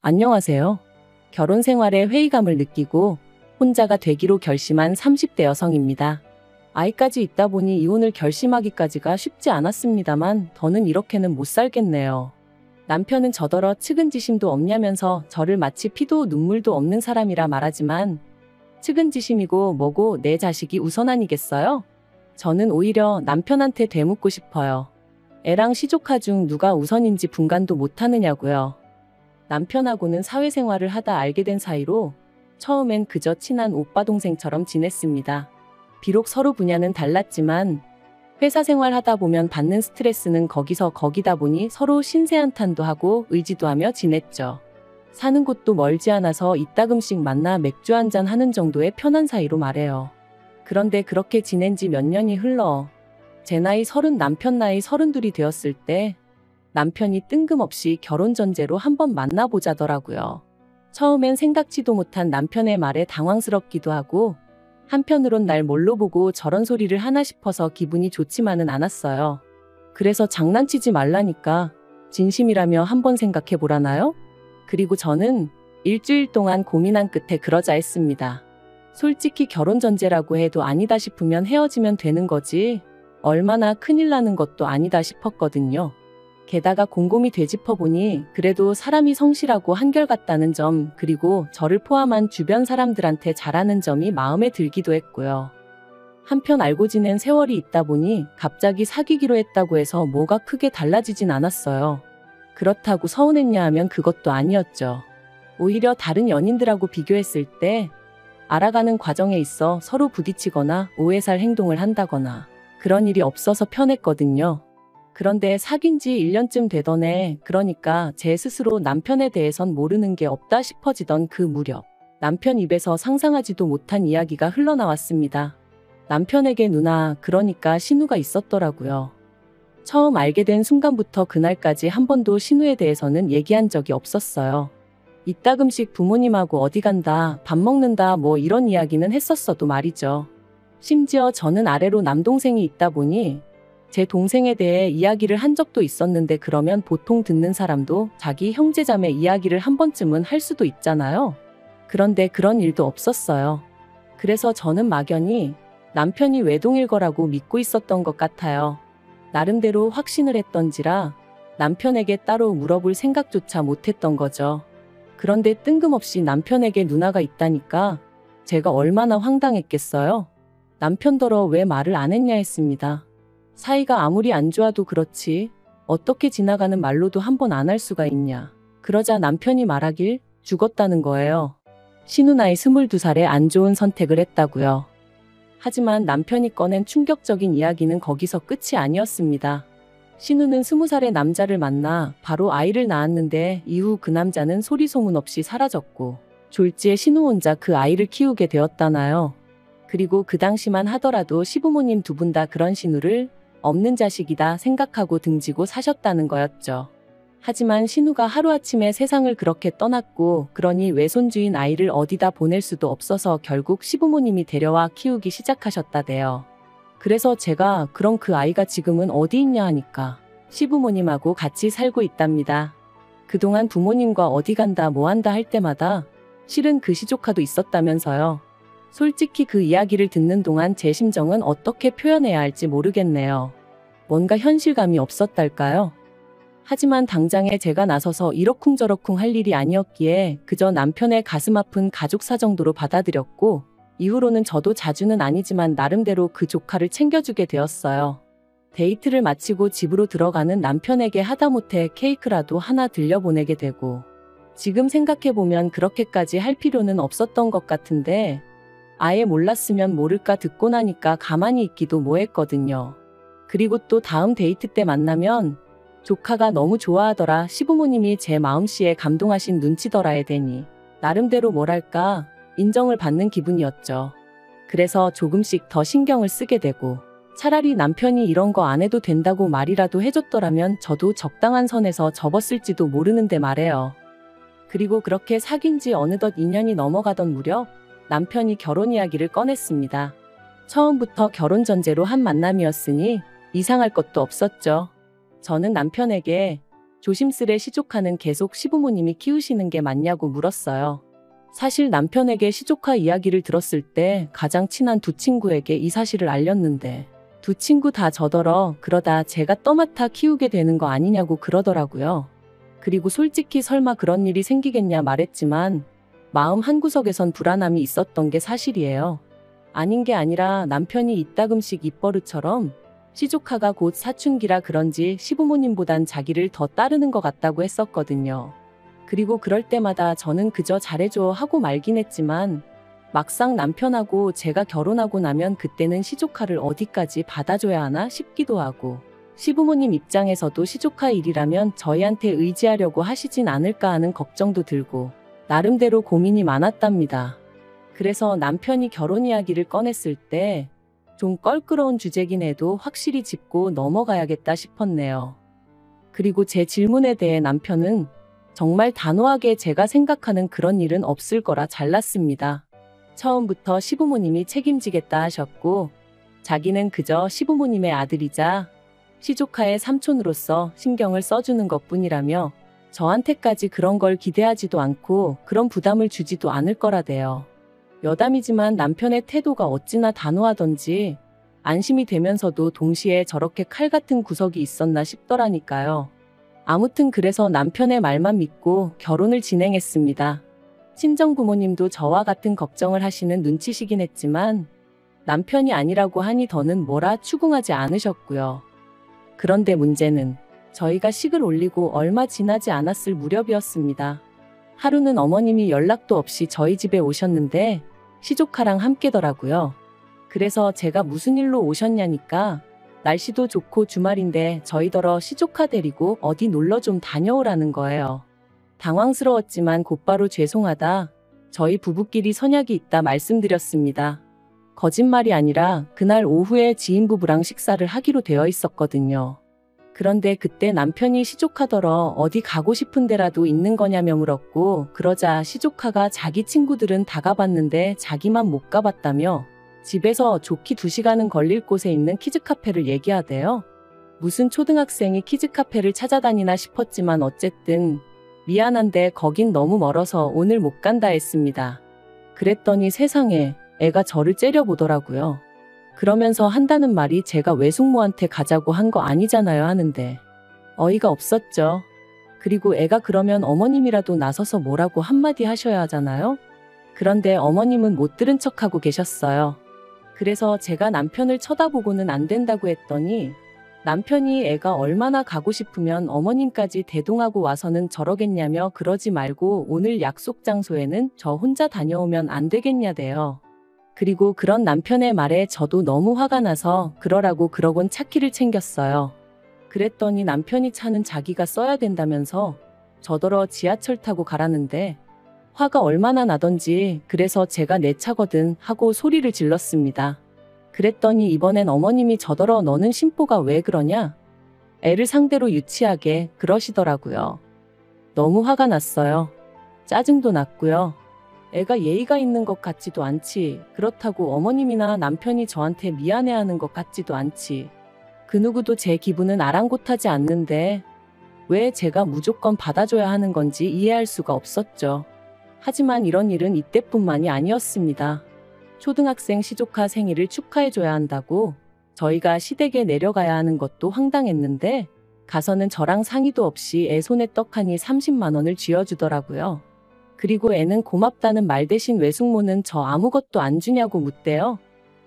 안녕하세요. 결혼 생활에 회의감을 느끼고 혼자가 되기로 결심한 30대 여성입니다. 아이까지 있다 보니 이혼을 결심하기까지가 쉽지 않았습니다만 더는 이렇게는 못 살겠네요. 남편은 저더러 측은지심도 없냐면서 저를 마치 피도 눈물도 없는 사람이라 말하지만 측은지심이고 뭐고 내 자식이 우선 아니겠어요? 저는 오히려 남편한테 되묻고 싶어요. 애랑 시조카 중 누가 우선인지 분간도 못하느냐고요. 남편하고는 사회생활을 하다 알게 된 사이로 처음엔 그저 친한 오빠 동생처럼 지냈습니다. 비록 서로 분야는 달랐지만 회사 생활 하다 보면 받는 스트레스는 거기서 거기다 보니 서로 신세한탄도 하고 의지도 하며 지냈죠. 사는 곳도 멀지 않아서 이따금씩 만나 맥주 한잔 하는 정도의 편한 사이로 말해요. 그런데 그렇게 지낸 지 몇 년이 흘러 제 나이 30, 남편 나이 32이 되었을 때 남편이 뜬금없이 결혼 전제로 한번 만나보자더라고요. 처음엔 생각지도 못한 남편의 말에 당황스럽기도 하고 한편으론 날 뭘로 보고 저런 소리를 하나 싶어서 기분이 좋지만은 않았어요. 그래서 장난치지 말라니까 진심이라며 한번 생각해보라나요? 그리고 저는 일주일 동안 고민한 끝에 그러자 했습니다. 솔직히 결혼 전제라고 해도 아니다 싶으면 헤어지면 되는 거지 얼마나 큰일 나는 것도 아니다 싶었거든요. 게다가 곰곰이 되짚어보니 그래도 사람이 성실하고 한결같다는 점 그리고 저를 포함한 주변 사람들한테 잘하는 점이 마음에 들기도 했고요. 한편 알고 지낸 세월이 있다 보니 갑자기 사귀기로 했다고 해서 뭐가 크게 달라지진 않았어요. 그렇다고 서운했냐 하면 그것도 아니었죠. 오히려 다른 연인들하고 비교했을 때 알아가는 과정에 있어 서로 부딪히거나 오해 살 행동을 한다거나 그런 일이 없어서 편했거든요. 그런데 사귄 지 1년쯤 되던 해, 그러니까 제 스스로 남편에 대해선 모르는 게 없다 싶어지던 그 무렵, 남편 입에서 상상하지도 못한 이야기가 흘러나왔습니다. 남편에게 누나, 그러니까 신우가 있었더라고요. 처음 알게 된 순간부터 그날까지 한 번도 신우에 대해서는 얘기한 적이 없었어요. 이따금씩 부모님하고 어디 간다, 밥 먹는다 뭐 이런 이야기는 했었어도 말이죠. 심지어 저는 아래로 남동생이 있다 보니 제 동생에 대해 이야기를 한 적도 있었는데 그러면 보통 듣는 사람도 자기 형제자매 이야기를 한 번쯤은 할 수도 있잖아요. 그런데 그런 일도 없었어요. 그래서 저는 막연히 남편이 외동일 거라고 믿고 있었던 것 같아요. 나름대로 확신을 했던지라 남편에게 따로 물어볼 생각조차 못했던 거죠. 그런데 뜬금없이 남편에게 누나가 있다니까 제가 얼마나 황당했겠어요. 남편더러 왜 말을 안 했냐 했습니다. 사이가 아무리 안 좋아도 그렇지 어떻게 지나가는 말로도 한 번 안 할 수가 있냐. 그러자 남편이 말하길 죽었다는 거예요. 신우 나이 22살에 안 좋은 선택을 했다고요. 하지만 남편이 꺼낸 충격적인 이야기는 거기서 끝이 아니었습니다. 신우는 20살의 남자를 만나 바로 아이를 낳았는데 이후 그 남자는 소리 소문 없이 사라졌고 졸지에 신우 혼자 그 아이를 키우게 되었다나요. 그리고 그 당시만 하더라도 시부모님 두 분 다 그런 신우를 없는 자식이다 생각하고 등지고 사셨다는 거였죠. 하지만 신우가 하루아침에 세상을 그렇게 떠났고 그러니 외손주인 아이를 어디다 보낼 수도 없어서 결국 시부모님이 데려와 키우기 시작하셨다대요. 그래서 제가 그럼 그 아이가 지금은 어디 있냐 하니까 시부모님하고 같이 살고 있답니다. 그동안 부모님과 어디 간다 뭐 한다 할 때마다 실은 그 시조카도 있었다면서요. 솔직히 그 이야기를 듣는 동안 제 심정은 어떻게 표현해야 할지 모르겠네요. 뭔가 현실감이 없었달까요? 하지만 당장에 제가 나서서 이러쿵저러쿵 할 일이 아니었기에 그저 남편의 가슴 아픈 가족사 정도로 받아들였고 이후로는 저도 자주는 아니지만 나름대로 그 조카를 챙겨주게 되었어요. 데이트를 마치고 집으로 들어가는 남편에게 하다못해 케이크라도 하나 들려보내게 되고 지금 생각해보면 그렇게까지 할 필요는 없었던 것 같은데 아예 몰랐으면 모를까 듣고 나니까 가만히 있기도 뭐했거든요. 그리고 또 다음 데이트 때 만나면 조카가 너무 좋아하더라 시부모님이 제 마음씨에 감동하신 눈치더라에 대니 나름대로 뭐랄까 인정을 받는 기분이었죠. 그래서 조금씩 더 신경을 쓰게 되고 차라리 남편이 이런 거 안 해도 된다고 말이라도 해줬더라면 저도 적당한 선에서 접었을지도 모르는데 말해요. 그리고 그렇게 사귄 지 어느덧 2년이 넘어가던 무렵 남편이 결혼 이야기를 꺼냈습니다. 처음부터 결혼 전제로 한 만남이었으니 이상할 것도 없었죠. 저는 남편에게 조심스레 시조카는 계속 시부모님이 키우시는 게 맞냐고 물었어요. 사실 남편에게 시조카 이야기를 들었을 때 가장 친한 두 친구에게 이 사실을 알렸는데 두 친구 다 저더러 그러다 제가 떠맡아 키우게 되는 거 아니냐고 그러더라고요. 그리고 솔직히 설마 그런 일이 생기겠냐 말했지만 마음 한구석에선 불안함이 있었던 게 사실이에요. 아닌 게 아니라 남편이 이따금씩 입버릇처럼 시조카가 곧 사춘기라 그런지 시부모님보단 자기를 더 따르는 것 같다고 했었거든요. 그리고 그럴 때마다 저는 그저 잘해줘 하고 말긴 했지만 막상 남편하고 제가 결혼하고 나면 그때는 시조카를 어디까지 받아줘야 하나 싶기도 하고 시부모님 입장에서도 시조카 일이라면 저희한테 의지하려고 하시진 않을까 하는 걱정도 들고 나름대로 고민이 많았답니다. 그래서 남편이 결혼 이야기를 꺼냈을 때 좀 껄끄러운 주제긴 해도 확실히 짚고 넘어가야겠다 싶었네요. 그리고 제 질문에 대해 남편은 정말 단호하게 제가 생각하는 그런 일은 없을 거라 잘랐습니다. 처음부터 시부모님이 책임지겠다 하셨고 자기는 그저 시부모님의 아들이자 시조카의 삼촌으로서 신경을 써주는 것뿐이라며 저한테까지 그런 걸 기대하지도 않고 그런 부담을 주지도 않을 거라대요. 여담이지만 남편의 태도가 어찌나 단호하던지 안심이 되면서도 동시에 저렇게 칼 같은 구석이 있었나 싶더라니까요. 아무튼 그래서 남편의 말만 믿고 결혼을 진행했습니다. 친정부모님도 저와 같은 걱정을 하시는 눈치시긴 했지만 남편이 아니라고 하니 더는 뭐라 추궁하지 않으셨고요. 그런데 문제는 저희가 식을 올리고 얼마 지나지 않았을 무렵이었습니다. 하루는 어머님이 연락도 없이 저희 집에 오셨는데 시조카랑 함께더라고요. 그래서 제가 무슨 일로 오셨냐니까 날씨도 좋고 주말인데 저희더러 시조카 데리고 어디 놀러 좀 다녀오라는 거예요. 당황스러웠지만 곧바로 죄송하다. 저희 부부끼리 선약이 있다 말씀드렸습니다. 거짓말이 아니라 그날 오후에 지인 부부랑 식사를 하기로 되어 있었거든요. 그런데 그때 남편이 시조카더러 어디 가고 싶은 데라도 있는 거냐며 물었고 그러자 시조카가 자기 친구들은 다 가봤는데 자기만 못 가봤다며 집에서 좋게 2시간은 걸릴 곳에 있는 키즈카페를 얘기하대요. 무슨 초등학생이 키즈카페를 찾아다니나 싶었지만 어쨌든 미안한데 거긴 너무 멀어서 오늘 못 간다 했습니다. 그랬더니 세상에 애가 저를 째려보더라고요. 그러면서 한다는 말이 제가 외숙모한테 가자고 한 거 아니잖아요 하는데 어이가 없었죠. 그리고 애가 그러면 어머님이라도 나서서 뭐라고 한마디 하셔야 하잖아요. 그런데 어머님은 못 들은 척하고 계셨어요. 그래서 제가 남편을 쳐다보고는 안 된다고 했더니 남편이 애가 얼마나 가고 싶으면 어머님까지 대동하고 와서는 저러겠냐며 그러지 말고 오늘 약속 장소에는 저 혼자 다녀오면 안 되겠냐대요. 그리고 그런 남편의 말에 저도 너무 화가 나서 그러라고 그러곤 차키를 챙겼어요. 그랬더니 남편이 차는 자기가 써야 된다면서 저더러 지하철 타고 가라는데 화가 얼마나 나던지 그래서 제가 내 차거든 하고 소리를 질렀습니다. 그랬더니 이번엔 어머님이 저더러 너는 심보가 왜 그러냐? 애를 상대로 유치하게 그러시더라고요. 너무 화가 났어요. 짜증도 났고요. 애가 예의가 있는 것 같지도 않지. 그렇다고 어머님이나 남편이 저한테 미안해하는 것 같지도 않지. 그 누구도 제 기분은 아랑곳하지 않는데 왜 제가 무조건 받아줘야 하는 건지 이해할 수가 없었죠. 하지만 이런 일은 이때뿐만이 아니었습니다. 초등학생 시조카 생일을 축하해줘야 한다고 저희가 시댁에 내려가야 하는 것도 황당했는데 가서는 저랑 상의도 없이 애 손에 떡하니 30만 원을 쥐어주더라고요. 그리고 애는 고맙다는 말 대신 외숙모는 저 아무것도 안 주냐고 묻대요.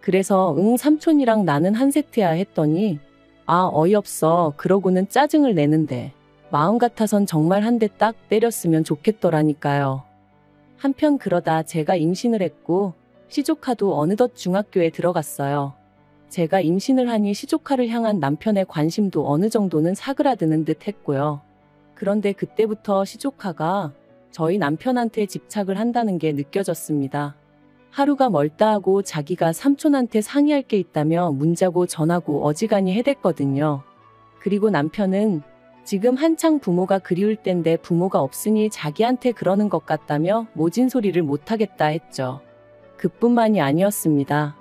그래서 응 삼촌이랑 나는 한 세트야 했더니 아 어이없어 그러고는 짜증을 내는데 마음 같아선 정말 한 대 딱 때렸으면 좋겠더라니까요. 한편 그러다 제가 임신을 했고 시조카도 어느덧 중학교에 들어갔어요. 제가 임신을 하니 시조카를 향한 남편의 관심도 어느 정도는 사그라드는 듯 했고요. 그런데 그때부터 시조카가 저희 남편한테 집착을 한다는 게 느껴졌습니다. 하루가 멀다 하고 자기가 삼촌한테 상의할 게 있다며 문자고 전화고 어지간히 해댔거든요. 그리고 남편은 지금 한창 부모가 그리울 땐데 부모가 없으니 자기한테 그러는 것 같다며 모진 소리를 못하겠다 했죠. 그뿐만이 아니었습니다.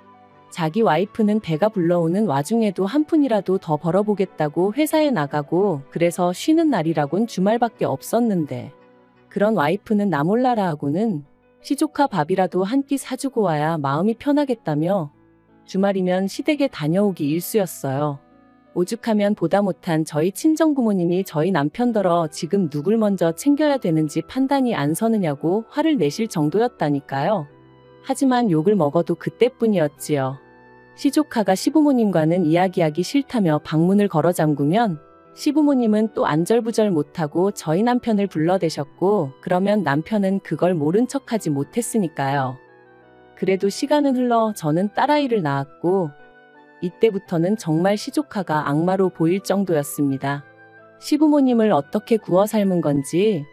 자기 와이프는 배가 불러오는 와중에도 한 푼이라도 더 벌어보겠다고 회사에 나가고 그래서 쉬는 날이라곤 주말밖에 없었는데 그런 와이프는 나 몰라라 하고는 시조카 밥이라도 한 끼 사주고 와야 마음이 편하겠다며 주말이면 시댁에 다녀오기 일쑤였어요. 오죽하면 보다 못한 저희 친정부모님이 저희 남편더러 지금 누굴 먼저 챙겨야 되는지 판단이 안 서느냐고 화를 내실 정도였다니까요. 하지만 욕을 먹어도 그때뿐이었지요. 시조카가 시부모님과는 이야기하기 싫다며 방문을 걸어 잠그면 시부모님은 또 안절부절 못하고 저희 남편을 불러대셨고 그러면 남편은 그걸 모른 척하지 못했으니까요. 그래도 시간은 흘러 저는 딸아이를 낳았고 이때부터는 정말 시조카가 악마로 보일 정도였습니다. 시부모님을 어떻게 구워 삶은 건지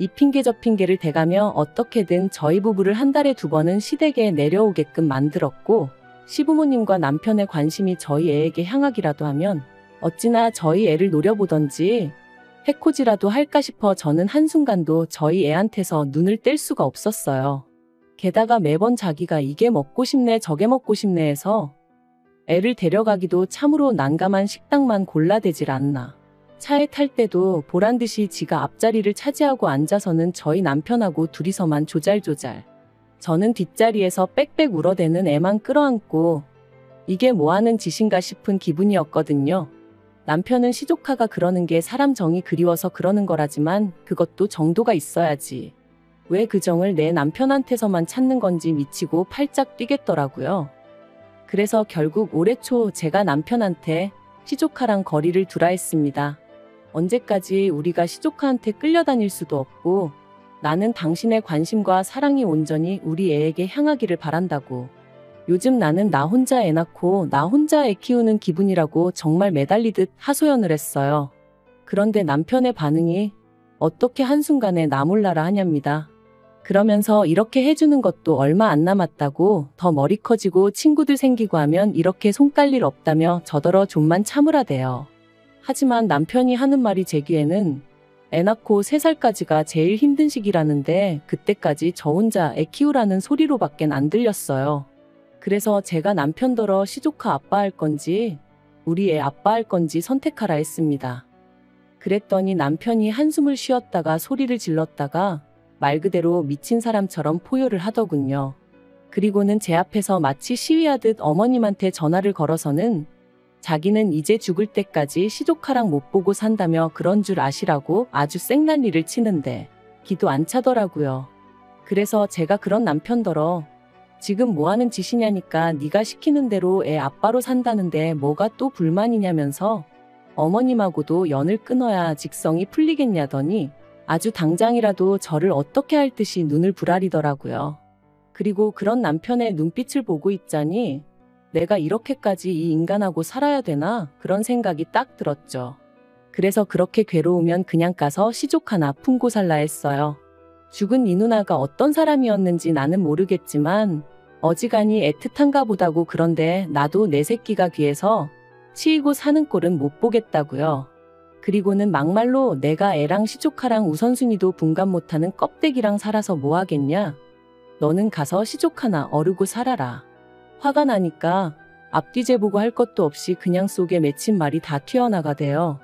이 핑계 저 핑계를 대가며 어떻게든 저희 부부를 한 달에 2번은 시댁에 내려오게끔 만들었고 시부모님과 남편의 관심이 저희 애에게 향하기라도 하면 어찌나 저희 애를 노려보던지 해코지라도 할까 싶어 저는 한순간도 저희 애한테서 눈을 뗄 수가 없었어요. 게다가 매번 자기가 이게 먹고 싶네 저게 먹고 싶네 해서 애를 데려가기도 참으로 난감한 식당만 골라대질 않나. 차에 탈 때도 보란듯이 지가 앞자리를 차지하고 앉아서는 저희 남편하고 둘이서만 조잘조잘. 저는 뒷자리에서 빽빽 울어대는 애만 끌어안고 이게 뭐하는 짓인가 싶은 기분이었거든요. 남편은 시조카가 그러는 게 사람 정이 그리워서 그러는 거라지만 그것도 정도가 있어야지. 왜 그 정을 내 남편한테서만 찾는 건지 미치고 팔짝 뛰겠더라고요. 그래서 결국 올해 초 제가 남편한테 시조카랑 거리를 두라 했습니다. 언제까지 우리가 시조카한테 끌려다닐 수도 없고 나는 당신의 관심과 사랑이 온전히 우리 애에게 향하기를 바란다고. 요즘 나는 나 혼자 애 낳고 나 혼자 애 키우는 기분이라고 정말 매달리듯 하소연을 했어요. 그런데 남편의 반응이 어떻게 한순간에 나 몰라라 하냐입니다. 그러면서 이렇게 해주는 것도 얼마 안 남았다고 더 머리 커지고 친구들 생기고 하면 이렇게 손 깔 일 없다며 저더러 좀만 참으라대요. 하지만 남편이 하는 말이 제 귀에는 애 낳고 3살까지가 제일 힘든 시기라는데 그때까지 저 혼자 애 키우라는 소리로밖엔 안 들렸어요. 그래서 제가 남편더러 시조카 아빠 할 건지 우리 애 아빠 할 건지 선택하라 했습니다. 그랬더니 남편이 한숨을 쉬었다가 소리를 질렀다가 말 그대로 미친 사람처럼 포효를 하더군요. 그리고는 제 앞에서 마치 시위하듯 어머님한테 전화를 걸어서는 자기는 이제 죽을 때까지 시조카랑 못 보고 산다며 그런 줄 아시라고 아주 쌩난리를 치는데 기도 안 차더라고요. 그래서 제가 그런 남편더러 지금 뭐하는 짓이냐니까 네가 시키는 대로 애 아빠로 산다는데 뭐가 또 불만이냐면서 어머님하고도 연을 끊어야 직성이 풀리겠냐더니 아주 당장이라도 저를 어떻게 할 듯이 눈을 부라리더라고요. 그리고 그런 남편의 눈빛을 보고 있자니 내가 이렇게까지 이 인간하고 살아야 되나 그런 생각이 딱 들었죠. 그래서 그렇게 괴로우면 그냥 가서 시조카나 품고 살라 했어요. 죽은 이 누나가 어떤 사람이었는지 나는 모르겠지만 어지간히 애틋한가 보다고. 그런데 나도 내 새끼가 귀해서 치이고 사는 꼴은 못 보겠다고요. 그리고는 막말로 내가 애랑 시조카랑 우선순위도 분간 못하는 껍데기랑 살아서 뭐 하겠냐. 너는 가서 시조카나 어르고 살아라. 화가 나니까 앞뒤 재보고 할 것도 없이 그냥 속에 맺힌 말이 다 튀어나가대요.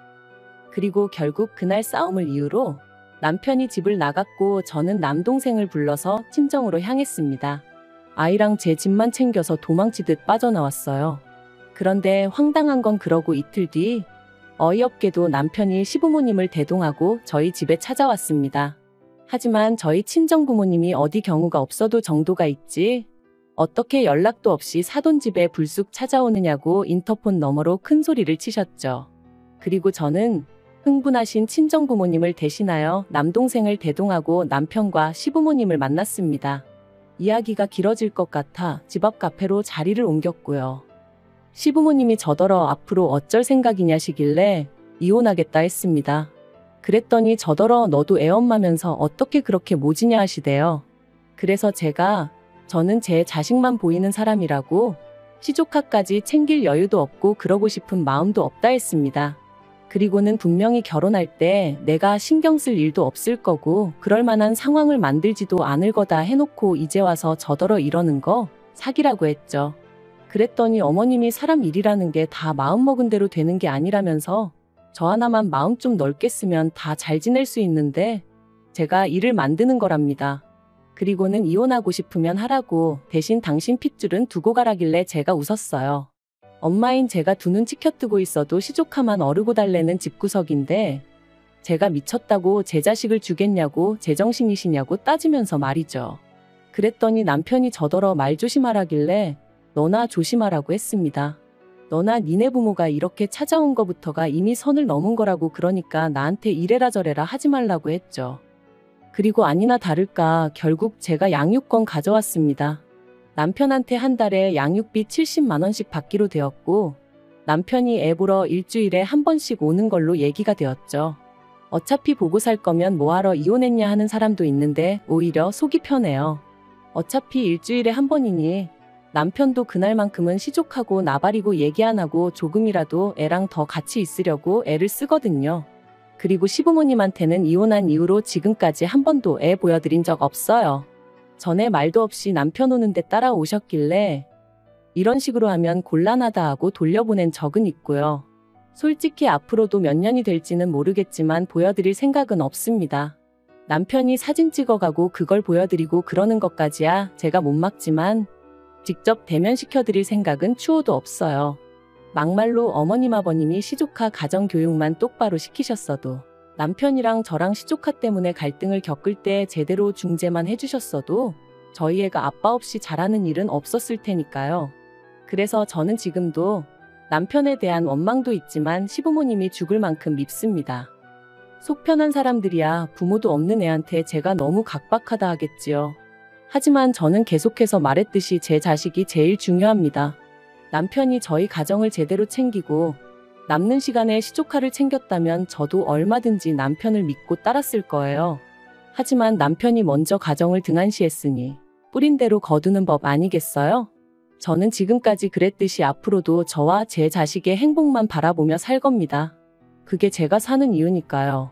그리고 결국 그날 싸움을 이유로 남편이 집을 나갔고 저는 남동생을 불러서 친정으로 향했습니다. 아이랑 제 집만 챙겨서 도망치듯 빠져나왔어요. 그런데 황당한 건 그러고 이틀 뒤 어이없게도 남편이 시부모님을 대동하고 저희 집에 찾아왔습니다. 하지만 저희 친정부모님이 어디 경우가 없어도 정도가 있지 어떻게 연락도 없이 사돈집에 불쑥 찾아오느냐고 인터폰 너머로 큰 소리를 치셨죠. 그리고 저는 흥분하신 친정부모님을 대신하여 남동생을 대동하고 남편과 시부모님을 만났습니다. 이야기가 길어질 것 같아 집 앞 카페로 자리를 옮겼고요. 시부모님이 저더러 앞으로 어쩔 생각이냐시길래 이혼하겠다 했습니다. 그랬더니 저더러 너도 애엄마면서 어떻게 그렇게 모지냐 하시대요. 그래서 저는 제 자식만 보이는 사람이라고 시조카까지 챙길 여유도 없고 그러고 싶은 마음도 없다 했습니다. 그리고는 분명히 결혼할 때 내가 신경 쓸 일도 없을 거고 그럴 만한 상황을 만들지도 않을 거다 해놓고 이제 와서 저더러 이러는 거 사기라고 했죠. 그랬더니 어머님이 사람 일이라는 게 다 마음먹은 대로 되는 게 아니라면서 저 하나만 마음 좀 넓게 쓰면 다 잘 지낼 수 있는데 제가 일을 만드는 거랍니다. 그리고는 이혼하고 싶으면 하라고 대신 당신 핏줄은 두고 가라길래 제가 웃었어요. 엄마인 제가 두 눈 치켜뜨고 있어도 시조카만 어르고 달래는 집구석인데 제가 미쳤다고 제 자식을 주겠냐고 제정신이시냐고 따지면서 말이죠. 그랬더니 남편이 저더러 말 조심하라길래 너나 조심하라고 했습니다. 너나 니네 부모가 이렇게 찾아온 거부터가 이미 선을 넘은 거라고 그러니까 나한테 이래라 저래라 하지 말라고 했죠. 그리고 아니나 다를까 결국 제가 양육권 가져왔습니다. 남편한테 한 달에 양육비 70만 원씩 받기로 되었고 남편이 애 보러 일주일에 한 번씩 오는 걸로 얘기가 되었죠. 어차피 보고 살 거면 뭐하러 이혼했냐 하는 사람도 있는데 오히려 속이 편해요. 어차피 일주일에 한 번이니 남편도 그날만큼은 시족하고 나발이고 얘기 안 하고 조금이라도 애랑 더 같이 있으려고 애를 쓰거든요. 그리고 시부모님한테는 이혼한 이후로 지금까지 한 번도 애 보여드린 적 없어요. 전에 말도 없이 남편 오는데 따라오셨길래 이런 식으로 하면 곤란하다 하고 돌려보낸 적은 있고요. 솔직히 앞으로도 몇 년이 될지는 모르겠지만 보여드릴 생각은 없습니다. 남편이 사진 찍어가고 그걸 보여드리고 그러는 것까지야 제가 못 막지만 직접 대면시켜드릴 생각은 추호도 없어요. 막말로 어머님 아버님이 시조카 가정교육만 똑바로 시키셨어도 남편이랑 저랑 시조카 때문에 갈등을 겪을 때 제대로 중재만 해주셨어도 저희 애가 아빠 없이 자라는 일은 없었을 테니까요. 그래서 저는 지금도 남편에 대한 원망도 있지만 시부모님이 죽을 만큼 밉습니다. 속 편한 사람들이야 부모도 없는 애한테 제가 너무 각박하다 하겠지요. 하지만 저는 계속해서 말했듯이 제 자식이 제일 중요합니다. 남편이 저희 가정을 제대로 챙기고 남는 시간에 시조카를 챙겼다면 저도 얼마든지 남편을 믿고 따랐을 거예요. 하지만 남편이 먼저 가정을 등한시했으니 뿌린 대로 거두는 법 아니겠어요? 저는 지금까지 그랬듯이 앞으로도 저와 제 자식의 행복만 바라보며 살 겁니다. 그게 제가 사는 이유니까요.